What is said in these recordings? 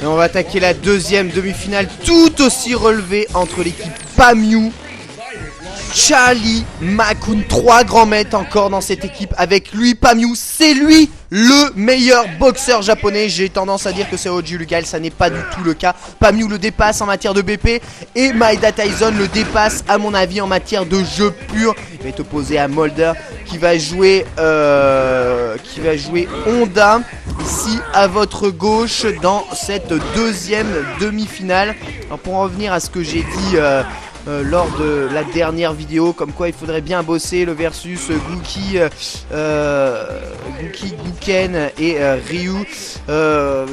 Et on va attaquer la deuxième demi-finale tout aussi relevée entre l'équipe Pamyu, Charlie, Makun, 3 grands maîtres encore dans cette équipe. Avec lui, Pamyu, c'est lui le meilleur boxeur japonais. J'ai tendance à dire que c'est Oji Lugal, ça n'est pas du tout le cas. Pamyu le dépasse en matière de BP et Maeda Tyson le dépasse à mon avis en matière de jeu pur. Il va être opposé à Molder qui va jouer Honda ici à votre gauche dans cette deuxième demi-finale. Alors pour en revenir à ce que j'ai dit lors de la dernière vidéo, comme quoi il faudrait bien bosser le versus Gouki, Gouken et Ryu. Je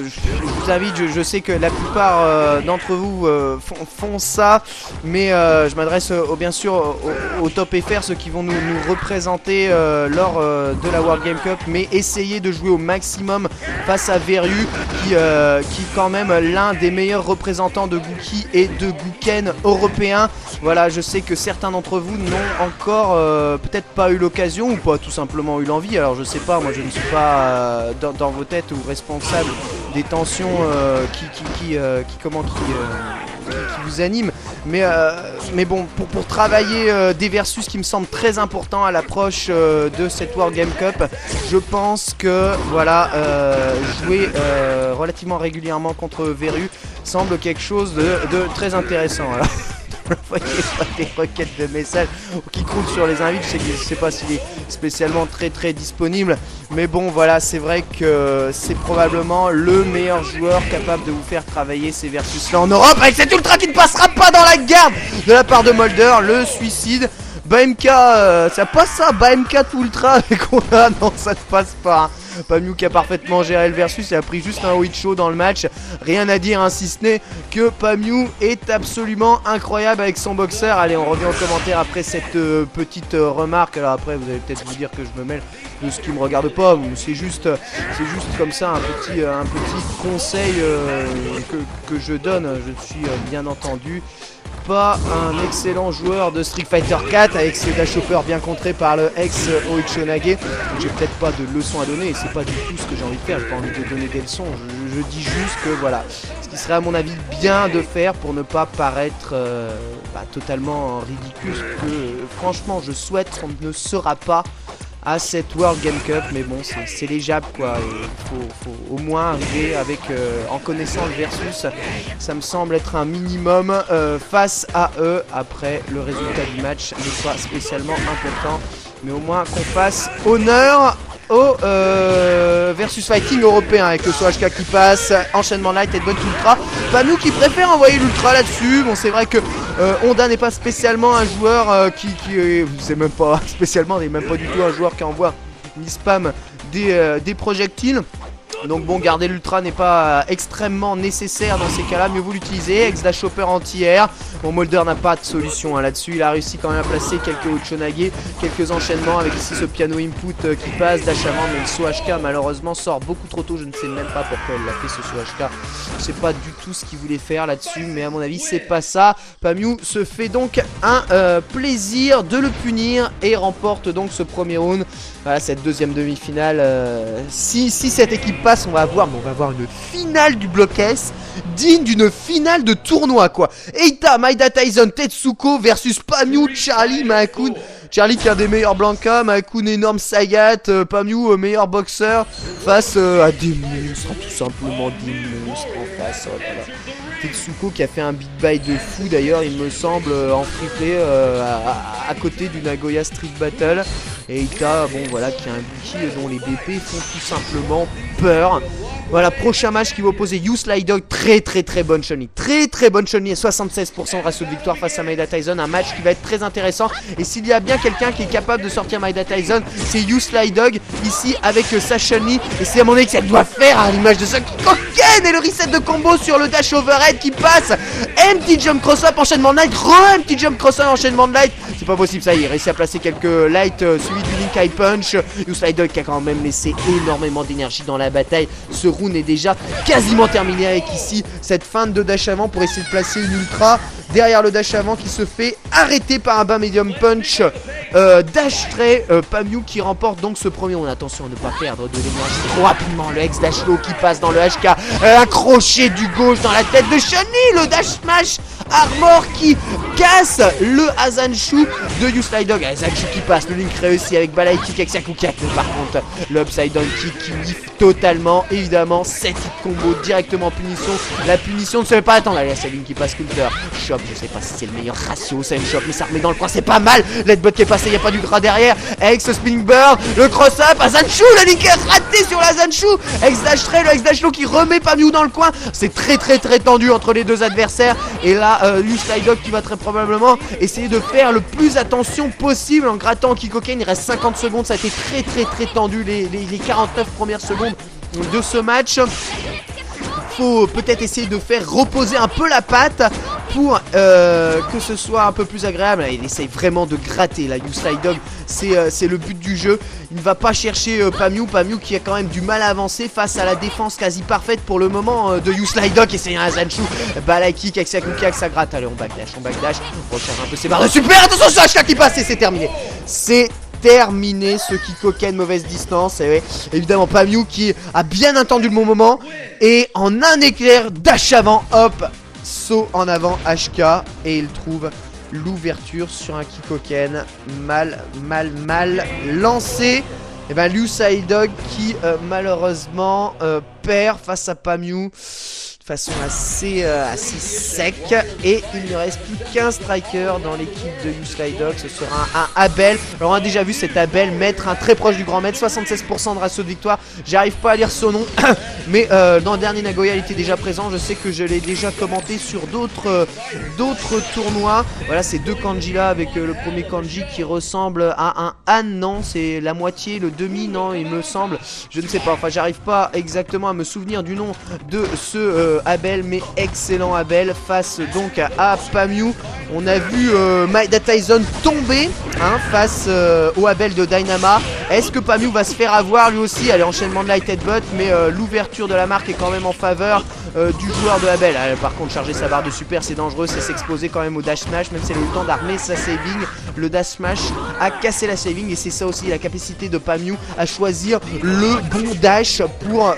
vous invite, je sais que la plupart d'entre vous font ça, mais je m'adresse bien sûr au top FR, ceux qui vont nous représenter lors de la World Game Cup, mais essayez de jouer au maximum face à Veryu qui est quand même l'un des meilleurs représentants de Gouki et de Gouken européens. Voilà, je sais que certains d'entre vous n'ont encore peut-être pas eu l'occasion ou pas tout simplement eu l'envie. Alors je sais pas, moi je ne suis pas dans vos têtes ou responsable des tensions qui vous animent. Mais bon, pour travailler des versus qui me semblent très importants à l'approche de cette World Game Cup, je pense que voilà, jouer relativement régulièrement contre Veryu semble quelque chose de très intéressant. Alors. Ne voyez pas des requêtes de messages qui croulent sur les invites. Je sais pas s'il est spécialement très disponible, mais bon voilà, c'est vrai que c'est probablement le meilleur joueur capable de vous faire travailler ces versus là en Europe, avec cet ultra qui ne passera pas dans la garde de la part de Molder. Le suicide BMK, ça passe ça, BMK tout ultra avec Honda. Non, ça ne passe pas hein. Pamyu qui a parfaitement géré le versus et a pris juste un hit show dans le match. Rien à dire hein, si ce n'est que Pamyu est absolument incroyable avec son boxeur. Allez, on revient aux commentaires après cette petite remarque. Alors après vous allez peut-être vous dire que je me mêle de ce qui me regarde pas, c'est juste comme ça un petit conseil que je donne. Je suis bien entendu pas un excellent joueur de Street Fighter 4 avec ses dash hoppers bien contrés par le ex Oichonage. J'ai peut-être pas de leçons à donner et c'est pas du tout ce que j'ai envie de faire. J'ai pas envie de donner des leçons. Je dis juste que voilà, ce qui serait à mon avis bien de faire pour ne pas paraître totalement ridicule. Que franchement je souhaite qu'on ne sera pas à cette World Game Cup, mais bon c'est légeable quoi. Il faut au moins arriver avec en connaissant le versus, ça me semble être un minimum face à eux. Après le résultat du match n'est pas spécialement important, mais au moins qu'on fasse honneur au versus fighting européen avec le SOHK qui passe, enchaînement light et de bonne ultra. Pamyu qui préfère envoyer l'ultra là-dessus. Bon, c'est vrai que Honda n'est pas spécialement un joueur c'est même pas spécialement, n'est même pas du tout un joueur qui envoie ni spam des projectiles. Donc bon, garder l'ultra n'est pas extrêmement nécessaire dans ces cas-là, mieux vous l'utilisez. Ex-dash hopper anti-air. Bon, Molder n'a pas de solution hein, là-dessus. Il a réussi quand même à placer quelques Ochonage, quelques enchaînements avec ici ce piano input qui passe, dash avant, mais le SOHK malheureusement sort beaucoup trop tôt. Je ne sais même pas pourquoi il a fait ce SOHK. Je sais pas du tout ce qu'il voulait faire là-dessus, mais à mon avis c'est pas ça. Pamyu se fait donc un plaisir de le punir et remporte donc ce premier round. Voilà, cette deuxième demi-finale. Si cette équipe passe, on va avoir une finale du bloc S digne d'une finale de tournoi quoi. Eita, Maeda Tyson, Tetsuko versus Pamyu, Charlie, Makun. Charlie qui est un des meilleurs Blanca, Makun énorme Sagat, Pamyu meilleur boxeur face à des monstres, tout simplement des monstres en face. Oh là là. Tetsuko qui a fait un big buy de fou d'ailleurs, il me semble, en free play à côté du Nagoya Street Battle. Et Eita, bon voilà, qui a un Buki dont les BP font tout simplement peur. Voilà, prochain match qui va opposer Slydog, très bonne Chun-Li, très bonne Chun-Li, 76% ratio de victoire face à Maeda Tyson, un match qui va être très intéressant. Et s'il y a bien quelqu'un qui est capable de sortir Maeda Tyson, c'est Slydog ici avec sa Chun-Li. Et c'est à mon avis que ça doit faire à l'image de ce Koken et le reset de combo sur le dash overhead qui passe. Empty jump cross-up, enchaînement de light, empty jump cross-up, enchaînement de light. C'est pas possible ça, il réussit à placer quelques light suivi du link high punch. Slydog qui a quand même laissé énormément d'énergie dans la bataille. Ce round est déjà quasiment terminé avec ici cette feinte de dash avant pour essayer de placer une ultra derrière le dash avant qui se fait arrêter par un bas medium punch Dashtray, Pamiou qui remporte donc ce premier. On attention à ne pas perdre de l'énergie trop rapidement. Le ex Dashlo qui passe dans le HK, un crochet du gauche dans la tête de Shani, le dash smash Armor qui casse le Azanshu de Uslydog. Azanshu qui passe, le link réussi avec Balai Kick avec Sakukak. Mais par contre, le upside down kick qui whiff totalement. Évidemment, 7 hit combo directement en punition. La punition ne se fait pas attendre. Allez, c'est link qui passe counter. Chop, je sais pas si c'est le meilleur ratio, c'est une chop, mais ça remet dans le coin, c'est pas mal. Ledbot qui est passé, il n'y a pas du gras derrière. Avec ce spinning bird, le cross-up, Azanshu, le link est raté sur l'Azanshu. Ex Dashtray, le ex Dashlo qui remet Pamiou dans le coin. C'est très tendu entre les deux adversaires. Et là, Uslydog qui va très probablement essayer de faire le plus attention possible en grattant Kikoken. Il reste 50 secondes, ça a été très tendu les 49 premières secondes de ce match. Faut peut-être essayer de faire reposer un peu la patte pour que ce soit un peu plus agréable. Il essaye vraiment de gratter là, Uslydog, c'est le but du jeu. Il ne va pas chercher Pamiou qui a quand même du mal à avancer face à la défense quasi parfaite pour le moment de Uslydog. Et c'est un Azanshu, Balai Kick avec Sakukak, ça gratte. Allez, on backdash, on recharge un peu ses barres de super. Attention, c'est HK qui passe et c'est terminé. C'est terminé ce Kikoken mauvaise distance. Et ouais, évidemment Pamiou qui a bien attendu le bon moment et en un éclair dash avant, hop, saut en avant HK et il trouve l'ouverture sur un Kikoken mal lancé. Et ben Uslydog qui malheureusement perd face à Pamiou de façon assez sec. Et il ne reste plus qu'un striker dans l'équipe de Uslydog. Ce sera un Abel. Alors on a déjà vu cet Abel mettre un très proche du grand maître, 76% de ratio de victoire. J'arrive pas à lire son nom. Mais dans le dernier Nagoya il était déjà présent. Je sais que je l'ai déjà commenté sur d'autres tournois. Voilà, ces deux kanji là, avec le premier kanji qui ressemble à un Han. Non, c'est la moitié, le demi, non il me semble. Je ne sais pas, enfin j'arrive pas exactement à me souvenir du nom de ce Abel, mais excellent Abel face donc à Pamiou. On a vu Maeda Tyson tomber face au Abel de Dynama. Est-ce que Pamiou va se faire avoir lui aussi? Allez, enchaînement de light headbutt, mais l'ouverture de la marque est quand même en faveur du joueur de Abel. Allez, par contre, charger sa barre de super, c'est dangereux, c'est s'exposer quand même au dash smash, même si elle a eu le temps d'armer sa saving. Le dash smash a cassé la saving, et c'est ça aussi la capacité de Pamiou à choisir le bon dash pour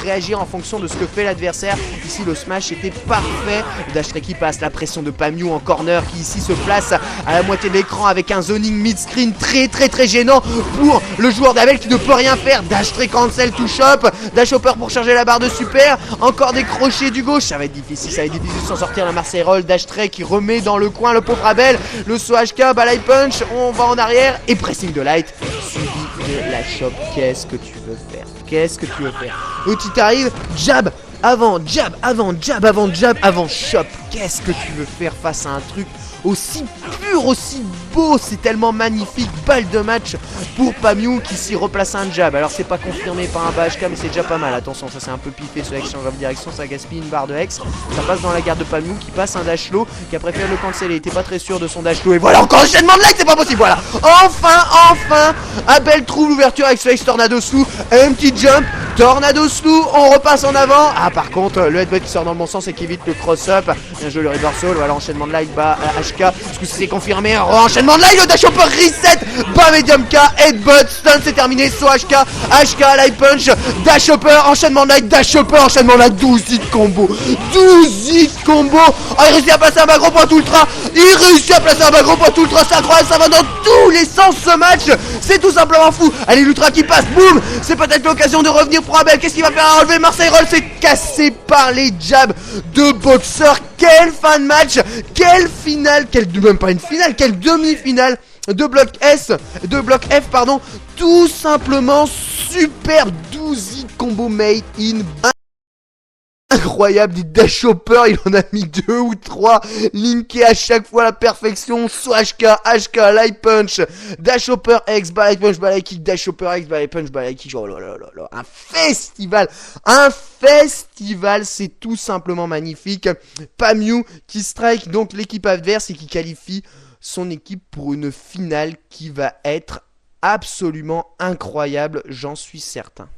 réagir en fonction de ce que fait l'adversaire. Ici, le smash était parfait. Le Dashtray qui passe, la pression de Pamiou en corner qui ici se place à la moitié de l'écran avec un zoning mid-screen très gênant pour le joueur d'Abel qui ne peut rien faire. Dashtray cancel to shop, dash hopper pour charger la barre de super, encore des crochets du gauche, ça va être difficile de s'en sortir. La Marseille Roll, Dashtray qui remet dans le coin le pauvre Abel, le saut HK, Balai Punch, on va en arrière et pressing de light suivi de la shop. Qu'est-ce que tu veux faire? Qu'est-ce que tu veux faire? Outil t'arrive, jab avant, jab avant, jab avant, jab avant, shop. Qu'est-ce que tu veux faire face à un truc aussi pur, aussi beau? C'est tellement magnifique. Balle de match pour Pamiou qui s'y replace un jab. Alors c'est pas confirmé par un bas HK, mais c'est déjà pas mal. Attention, ça c'est un peu piffé ce Hex en grave direction, ça gaspille une barre de Hex. Ça passe dans la garde de Pamiou qui passe un dash low, qui a préféré le cancel. Il était pas très sûr de son dash low. Et voilà, encore enchaînement de like, c'est pas possible. Voilà, enfin Abel trouve l'ouverture avec ce Hex Tornado Slew. Un petit jump, Tornado Slew, on repasse en avant. Ah, par contre, le headbutt qui sort dans le bon sens et qui évite le cross-up. Bien joué le reversal. Voilà, enchaînement de light bas HK. Est-ce que c'est confirmé? Enchaînement de light, le dash hopper reset. Bas medium K, headbutt, stun, c'est terminé. So HK, light punch, dash hopper, enchaînement de light, dash hopper, enchaînement de light, 12 hit combo. 12 hit combo. Ah, il réussit à placer un bagro point ultra. Il réussit à placer un bagro point ultra. C'est incroyable, ça va dans tous les sens ce match. C'est tout simplement fou. Allez, l'ultra qui passe, boum. C'est peut-être l'occasion de revenir pour Abel. Qu'est-ce qu'il va faire à relever? Marseille Roll, c'est cassé par les jabs de boxeur. Quelle fin de match, quelle finale, même pas une finale, quelle demi-finale de bloc F, pardon. Tout simplement superbe. 12 hit combo made in. Incroyable, des dash hopper, il en a mis 2 ou 3, linké à chaque fois à la perfection. Soit HK, light punch, dash hopper X, balai punch, balai kick, dash hopper X, balai punch, balai kick. Oh là là là là, un festival, c'est tout simplement magnifique. Pamiou qui strike donc l'équipe adverse et qui qualifie son équipe pour une finale qui va être absolument incroyable, j'en suis certain.